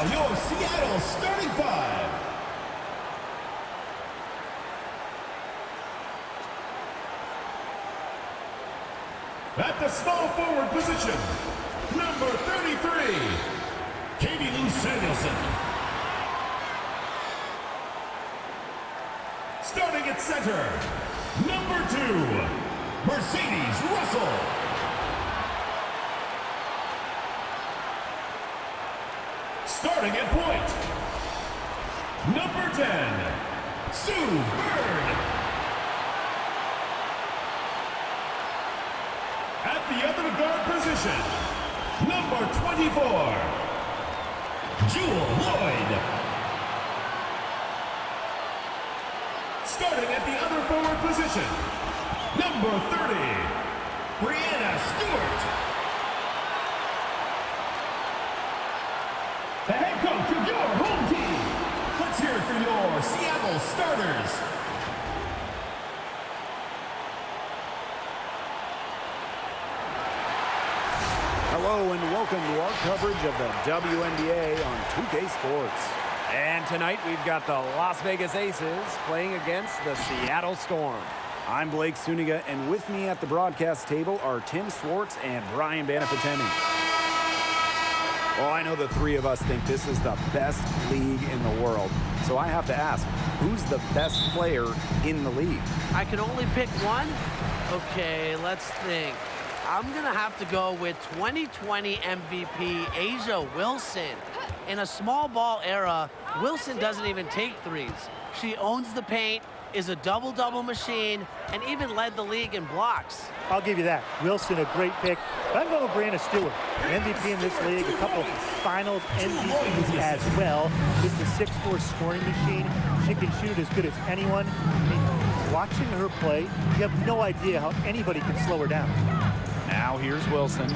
now your Seattle starting five. At the small forward position, number 33, Katie Lou Samuelson. Starting at center, number 2, Mercedes Russell. Starting at point, number 10, Sue Bird. At the other guard position, number 24, Jewel Lloyd. Starting at the other forward position, number 30, Brianna Stewart. The head coach of your home team. Let's hear it for your Seattle starters. Hello and welcome to our coverage of the WNBA on 2K Sports. And tonight we've got the Las Vegas Aces playing against the Seattle Storm. I'm Blake Suniga, and with me at the broadcast table are Tim Swartz and Brian Banafiteni. Well, I know the three of us think this is the best league in the world. So I have to ask, who's the best player in the league? I can only pick one? Okay, let's think. I'm going to have to go with 2020 MVP A'ja Wilson. In a small ball era, Wilson doesn't even take threes. She owns the paint, is a double-double machine, and even led the league in blocks. I'll give you that. Wilson, a great pick. But I'm going with Brianna Stewart, MVP in this league, a couple finals MVPs as well. Just a 6'4" scoring machine. She can shoot as good as anyone. I mean, watching her play, you have no idea how anybody can slow her down. Now here's Wilson.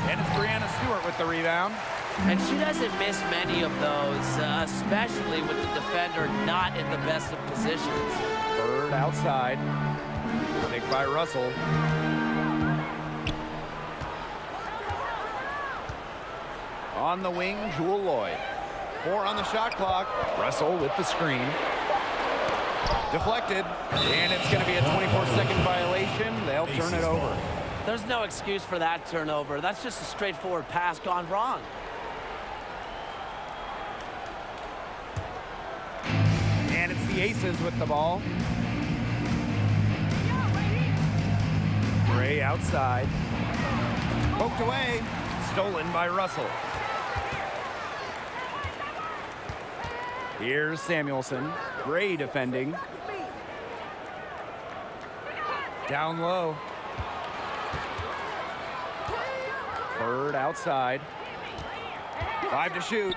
And it's Brianna Stewart with the rebound. And she doesn't miss many of those, especially with the defender not in the best of positions. Bird outside. Picked by Russell. On the wing, Jewel Lloyd. 4 on the shot clock. Russell with the screen. Deflected, and it's going to be a 24-second violation. They'll turn it over. There's no excuse for that turnover. That's just a straightforward pass gone wrong. And it's the Aces with the ball. Gray outside. Poked away. Stolen by Russell. Here's Samuelson. Gray defending. Down low. Bird outside. 5 to shoot.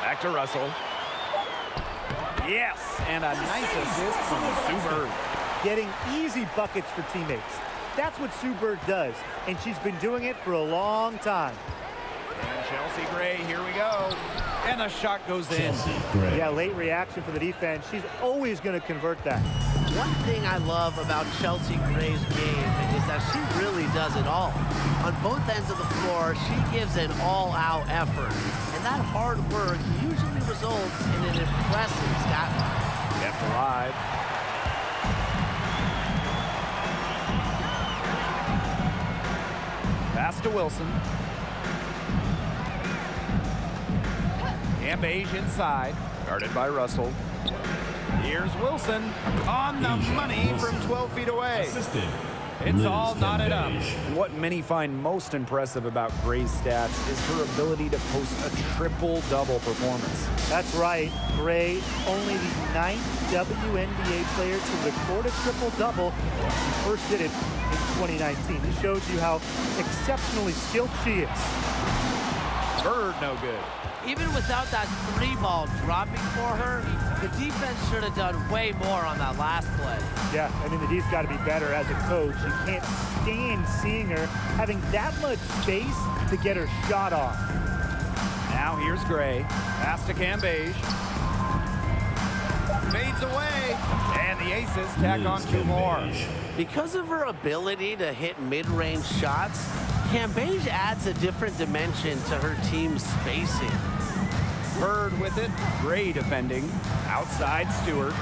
Back to Russell. Yes, and a nice assist from Sue Bird. Getting easy buckets for teammates. That's what Sue Bird does, and she's been doing it for a long time. And Chelsea Gray, here we go. And the shot goes in. Yeah, late reaction for the defense. She's always going to convert that. One thing I love about Chelsea Gray's game is that she really does it all. On both ends of the floor, she gives an all-out effort. And that hard work usually results in an impressive stat line. Kept alive. Pass to Wilson. Beige inside, guarded by Russell. Here's Wilson on the money from 12 feet away. Assisted. It's all knotted up. What many find most impressive about Gray's stats is her ability to post a triple-double performance. That's right. Gray, only the 9th WNBA player to record a triple-double. She first did it in 2019. This shows you how exceptionally skilled she is. Bird no good. Even without that 3-ball dropping for her, the defense should have done way more on that last play. Yeah, I mean, the D's got to be better as a coach. You can't stand seeing her having that much space to get her shot off. Now here's Gray. Pass to Beige. Fades away. And the Aces tack on 2 more. Because of her ability to hit mid-range shots, Cambage adds a different dimension to her team's spacing. Bird with it. Gray defending. Outside Stewart.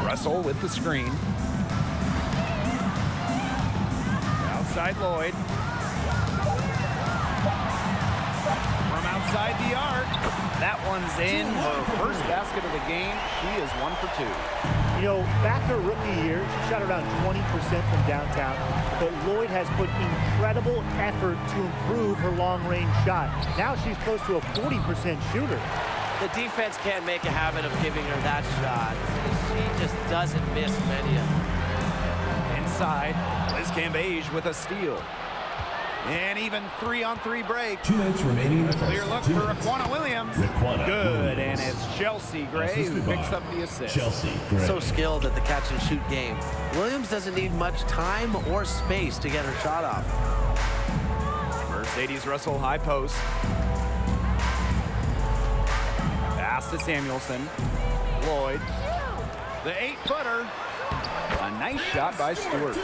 Russell with the screen. Outside Lloyd. From outside the arc. That one's in. Her first basket of the game. She is 1 for 2. You know, back her rookie year, she shot around 20% from downtown, but Lloyd has put incredible effort to improve her long-range shot. Now she's close to a 40% shooter. The defense can't make a habit of giving her that shot. She just doesn't miss many of them. Inside, Liz Cambage with a steal. And even 3-on-3 break. 2 minutes remaining in the first. Clear look 2 for minutes. Raquana Williams. Raquana Good, Williams. and it's Chelsea Gray who picks up the assist. Chelsea Gray. So skilled at the catch and shoot game. Williams doesn't need much time or space to get her shot off. Mercedes Russell high post. Pass to Samuelson. Lloyd. The 8-footer. A nice shot by Stewart.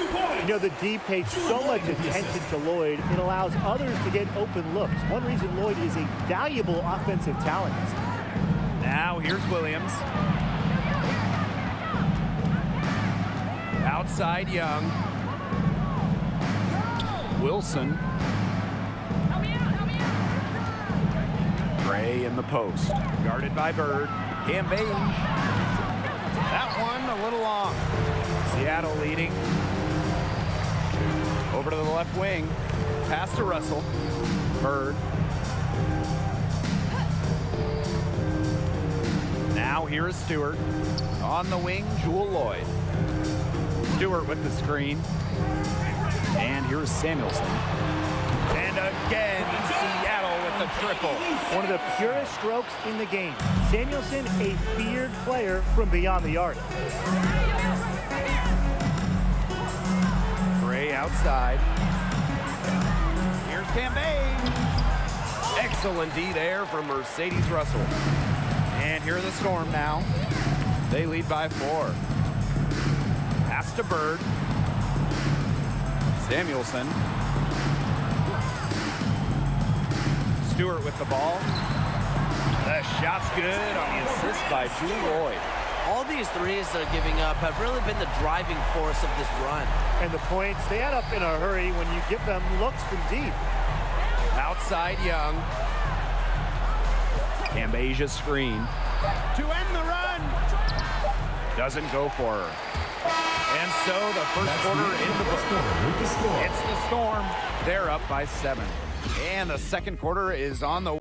You know, the D paid so much attention to Lloyd, it allows others to get open looks. One reason Lloyd is a valuable offensive talent. Now here's Williams. Outside Young. Wilson. Gray in the post. Guarded by Bird. Cambage. That one a little long. Seattle leading. Over to the left wing. Pass to Russell. Bird. Now here is Stewart. On the wing, Jewel Lloyd. Stewart with the screen. And here's Samuelson. And again, Seattle with the triple. One of the purest strokes in the game. Samuelson, a feared player from beyond the arc. Gray outside. Here's Cambage. Excellent D there from Mercedes Russell. And here are the Storm now. They lead by 4. Pass to Bird. Samuelson. Stewart with the ball. The shot's good on the assist by Jewel Lloyd. All these threes they're giving up have really been the driving force of this run. And the points, they add up in a hurry when you give them looks from deep. Outside Young. Cambasia screen. To end the run. Doesn't go for her. And so the first quarter in the books. It's the Storm. They're up by 7. And the second quarter is on the